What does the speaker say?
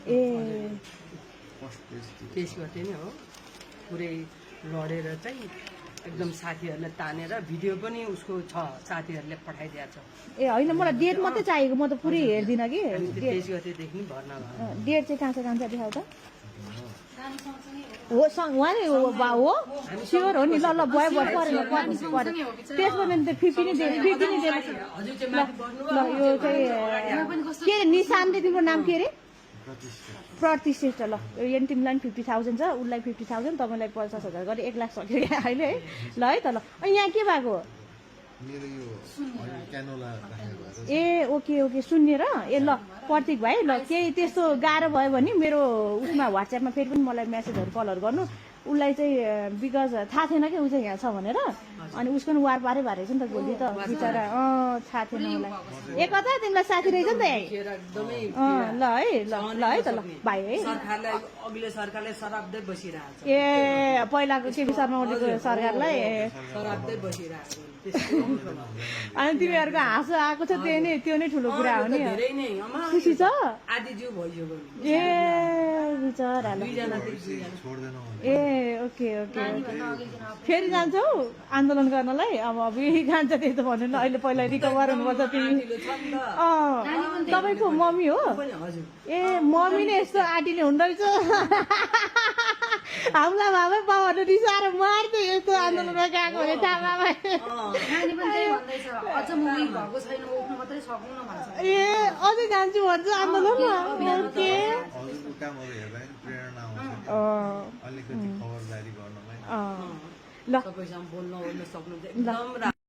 ए त्यसबाट नै हो पुरै लडेर चाहिँ एकदम साथीहरूलाई तानेर भिडियो पनि उसको छ साथीहरूले पठाइदिएको छ ए होइन मलाई डेट मात्रै चाहिएको म त पुरै हेर्दिनँ कि हामी त 23 गतेदेखि नि भर्ना भयो डेट चाहिँ कहाँ छ देखाउ त हो उहाँ नै हो स्योर हो नि ल ल भयो भयो परेन त्यसमा त 50 नै दिनु 50 नै दिनु हजुर चाहिँ माथि बढ्नु ल यो चाहिँ के अरे निशान्त तिम्रो नाम के अरे प्रतिष्ठित ल यो तिमीलाई 50,000 छ उसलाई 50,000 तपाईँलाई 50,000 गरी 1 लाख सक्यो क्या अहिले है ल है त ल अनि यहाँ के भएको ए ओके ओके शून्य र ए ल प्रतीक भाइ ल केही त्यस्तो गाह्रो भयो भने मेरो उसमा व्हाट्सएपमा फेरि पनि मलाई मेसेजहरू कलहरू गर्नु उसलाई चाहिँ बिकज थाहा थिएन कि ऊ चाहिँ यहाँ छ भनेर अनि उसको पनि वार पारै भएर छ नि त भोलि त बिचरा थाहा थिएन मलाई एक कता तिमीलाई साथी रहेछ नि त ल है ल है त ल भाइ है अघिल्लो सरकारले सराप्दै बसिरहेको छ ए पहिलाको केपी शर्मा ओलीको सरकारलाई सराप्दै बसिरहेको अनि तिमीहरूको हाँसो आएको छ त्यो नै ठुलो कुरा हो नि धेरै नै खुसी छ आधी जिउ भइसक्यो ए बिचरालाई ए ओके ओके फेरि जान्छौ आन्दोलन गर्नलाई अब अबि खान्छ त्यही त भन्नु न अहिले पहिला रिकभर हुनुपर्छ तिमी तपाईँको मम्मी हो ए मम्मी नै यस्तो आँटीले हुँदो रहेछ हामीलाई भामै बाबाहरू रिसाएर मार्दै यस्तो आन्दोलनमा गएको भने थाहा भाइ ए अझै जान्छु भन्छ आन्दोलनमा के अलिकति खबरदारी गर्नमै ल तपाईसँग बोल्न सक्नु एकदम